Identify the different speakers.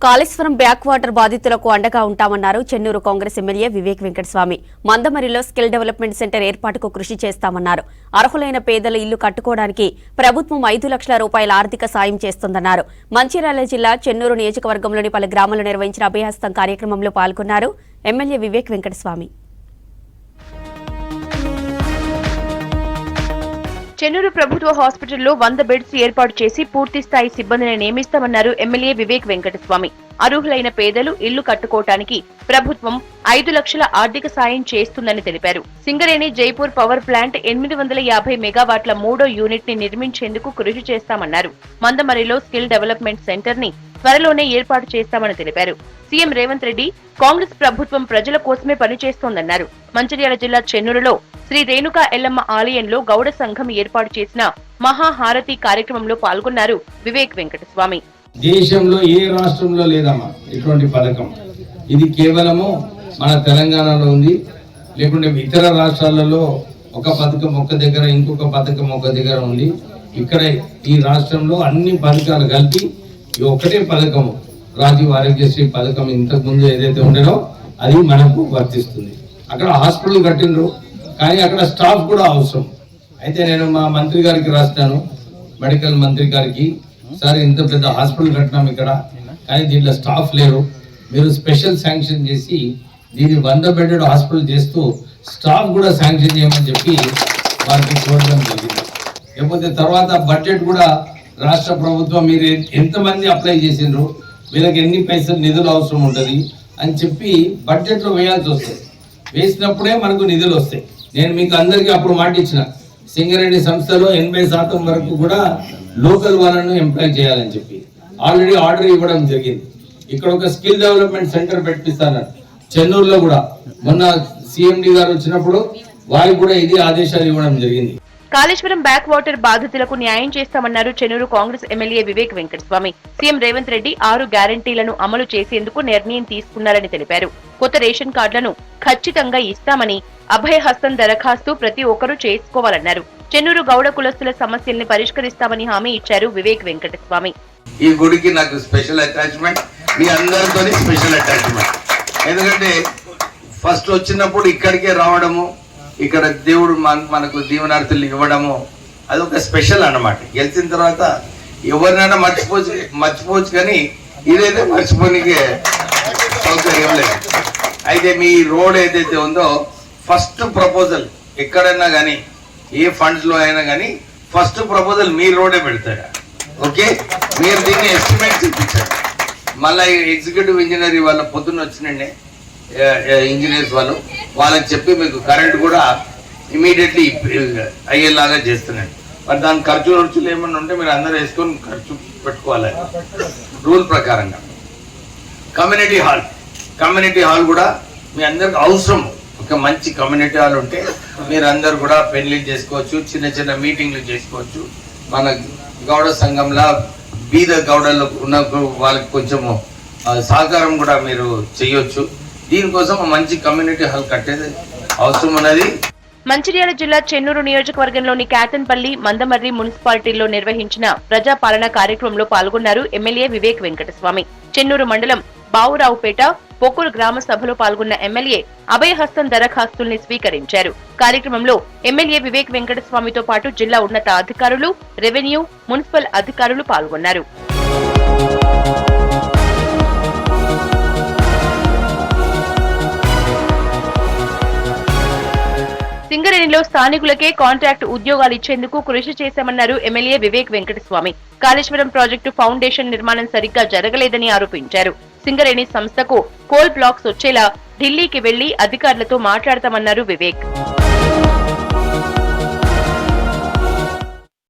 Speaker 1: Kaleshwaram back water బాధితులకు అండగా ఉంటామన్నారు చెన్నూరు కాంగ్రెస్ ఎమ్మెల్యే వివేక్ వెంకటస్వామి. మందమరిలో స్కిల్ డెవలప్మెంట్ సెంటర్ ఏర్పాటుకు కృషి చేస్తామన్నారు. అర్హులైన పేదల ఇల్లు కట్టుకోవడానికి ప్రభుత్వం 5 లక్షల రూపాయల ఆర్థిక సాయం చేస్తోందన్నారు. మంచిర్యాల జిల్లా చెన్నూరు నియోజకవర్గంలోని పలు గ్రామాల్లో నిర్వహించిన అభయహస్తం కార్యక్రమంలో పాల్గొన్నారు ఎమ్మెల్యే వివేక్ వెంకటస్వామి.
Speaker 2: చెన్నూరు ప్రభుత్వ హాస్పిటల్లో 100 బెడ్స్ ఏర్పాటు చేసి పూర్తి స్థాయి సిబ్బందిని నియమిస్తామన్నారు ఎమ్మెల్యే వివేక్ వెంకటస్వామి. అర్హులైన పేదలు ఇల్లు కట్టుకోవటానికి ప్రభుత్వం 5 లక్షల ఆర్థిక సాయం చేస్తుందని తెలిపారు. సింగరేణి జైపూర్ పవర్ ప్లాంట్ 850 మెగావాట్ల 3వ యూనిట్ ని నిర్మించేందుకు కృషి చేస్తామన్నారు. మందమరిలో స్కిల్ డెవలప్మెంట్ సెంటర్ ని త్వరలోనే ఏర్పాటు చేస్తామని తెలిపారు. సీఎం రేవంత్ రెడ్డి కాంగ్రెస్ ప్రభుత్వం ప్రజల కోసమే పనిచేస్తోందన్నారు. మంచిర్యాల జిల్లా చెన్నూరులో శ్రీ రేణుకా ఎల్లమ్మ ఆలయంలో గౌడ సంఘం ఏర్పాటు చేసిన మహాహారతి కార్యక్రమంలో పాల్గొన్నారు వివేక్ వెంకటస్వామి.
Speaker 3: దేశంలో ఏ రాష్ట్రంలో లేదమ్మా ఇటువంటి పథకం. ఇది కేవలము మన తెలంగాణలో ఉంది. లేకుంటే ఇతర రాష్ట్రాలలో ఒక పథకం ఒక దగ్గర, ఇంకొక పథకం ఒక దగ్గర ఉంది. ఇక్కడ ఈ రాష్ట్రంలో అన్ని పథకాలు కలిపి ఒకటే పథకము, రాజీవ్ ఆరోగ్యశ్రీ పథకం ఇంతకు ముందు ఏదైతే ఉండేనో అది మనకు వర్తిస్తుంది. అక్కడ హాస్పిటల్ కట్టినరు, కానీ అక్కడ స్టాఫ్ కూడా అవసరం. అయితే నేను మా మంత్రి గారికి రాస్తాను, మెడికల్ మంత్రి గారికి, సార్ ఇంత పెద్ద హాస్పిటల్ కట్టినాం ఇక్కడ, కానీ దీంట్లో స్టాఫ్ లేరు, మీరు స్పెషల్ శాంక్షన్ చేసి దీన్ని 100 బెడెడ్ హాస్పిటల్ చేస్తూ స్టాఫ్ కూడా శాంక్షన్ చేయమని చెప్పి వారికి చూడడం జరిగింది. లేకపోతే తర్వాత బడ్జెట్ కూడా రాష్ట్ర ప్రభుత్వం మీరు ఎంతమంది అప్లై చేసిండ్రు, వీళ్ళకి ఎన్ని పైసలు నిధులు అవసరం ఉంటుంది అని చెప్పి బడ్జెట్లో వేయాల్సి వస్తుంది. వేసినప్పుడే మనకు నిధులు వస్తాయి. నేను మీకు అందరికీ అప్పుడు మాట ఇచ్చిన, సింగరేణి సంస్థలో 80% వరకు కూడా లోకల్ వాళ్ళను ఎంప్లాయ్ చేయాలని చెప్పి ఆల్రెడీ ఆర్డర్ ఇవ్వడం జరిగింది. ఇక్కడ ఒక స్కిల్ డెవలప్మెంట్ సెంటర్ పెట్టిస్తాను చెన్నూరులో కూడా. మొన్న సిఎండి గారు వచ్చినప్పుడు వారికి కూడా ఇది ఆదేశాలు ఇవ్వడం జరిగింది.
Speaker 2: కాళేశ్వరం బ్యాక్ వాటర్ బాధితులకు న్యాయం చేస్తామన్నారు చెన్నూరు కాంగ్రెస్ ఎమ్మెల్యే వివేక్ వెంకటస్వామి. సీఎం రేవంత్ రెడ్డి 6 గ్యారంటీలను అమలు చేసేందుకు నిర్ణయం తీసుకున్నారని తెలిపారు. కొత్త రేషన్ కార్డులను ఖచ్చితంగా ఇస్తామని, అభయహస్తం దరఖాస్తు ప్రతి ఒక్కరూ చేసుకోవాలన్నారు. చెన్నూరు గౌడ కులస్తుల సమస్యల్ని పరిష్కరిస్తామని హామీ ఇచ్చారు వివేక్ వెంకటస్వామి.
Speaker 4: ఈ గుడికి నాకు స్పెషల్ అటాచ్మెంట్, మీ అందరితో స్పెషల్ అటాచ్మెంట్. ఎందుకంటే ఫస్ట్ వచ్చినప్పుడు ఇక్కడికే రావడము, ఇక్కడ దేవుడు మనకు దీవెనార్థులు ఇవ్వడము అదొక స్పెషల్ అన్నమాట. గెలిచిన తర్వాత ఎవరినైనా మర్చిపోవచ్చు, కానీ ఇదైతే మర్చిపోనికే సౌకర్యం లేదు. అయితే మీ రోడ్ ఏదైతే ఉందో ఫస్ట్ ప్రపోజల్ ఎక్కడైనా కానీ, ఏ ఫండ్స్ లో అయినా కానీ ఫస్ట్ ప్రపోజల్ మీ రోడే పెడతాడు. ఓకే, మీరు దీన్ని ఎస్టిమేట్ చూపించారు. మళ్ళీ ఎగ్జిక్యూటివ్ ఇంజనీర్ వాళ్ళ పొద్దున్న వచ్చినండి ఇంజనీర్స్ వాళ్ళకి చెప్పి మీకు కరెంట్ కూడా ఇమీడియట్లీ అయ్యేలాగా చేస్తున్నాడు. మరి దాని ఖర్చులు ఏమన్నా ఉంటే మీరు అందరూ వేసుకొని ఖర్చు పెట్టుకోవాలి రూల్ ప్రకారంగా. కమ్యూనిటీ హాల్ కూడా మీ అందరికి అవసరం. ఒక మంచి కమ్యూనిటీ హాల్ ఉంటే మీరు అందరు కూడా పెళ్లి చేసుకోవచ్చు, చిన్న చిన్న మీటింగ్లు చేసుకోవచ్చు. మన గౌడ సంఘంలో బీద గౌడలు ఉన్న వాళ్ళకి కొంచెము సహకారం కూడా మీరు చేయొచ్చు. దీనికోసం మంచి కమ్యూనిటీ హాల్ కట్టేది అవసరం ఉన్నది.
Speaker 2: మంచిర్యాల జిల్లా చెన్నూరు నియోజకవర్గంలోని కాతన్పల్లి, మందమర్రి మున్సిపాలిటీల్లో నిర్వహించిన ప్రజాపాలన కార్యక్రమంలో పాల్గొన్నారు ఎమ్మెల్యే వివేక్ వెంకటస్వామి. చెన్నూరు మండలం బావురావుపేట, పొక్కూరు గ్రామ సభలో పాల్గొన్న ఎమ్మెల్యే అభయహస్తం దరఖాస్తుల్ని స్వీకరించారు. కార్యక్రమంలో ఎమ్మెల్యే వివేక్ వెంకటస్వామితో పాటు జిల్లా ఉన్నత అధికారులు, రెవెన్యూ, మున్సిపల్ అధికారులు పాల్గొన్నారు. సింగరేణిలో స్థానికులకే కాంట్రాక్ట్ ఉద్యోగాలు ఇచ్చేందుకు కృషి చేశామన్నారు MLA Vivek Venkataswamy. Kaleshwaram project foundation నిర్మాణం సరిగ్గా జరగలేదని ఆరోపించారు. సింగరేణి సంస్థకు కోల్ బ్లాక్స్ వచ్చేలా ఢిల్లీకి వెళ్లి అధికారులతో మాట్లాడతామన్నారు వివేక్.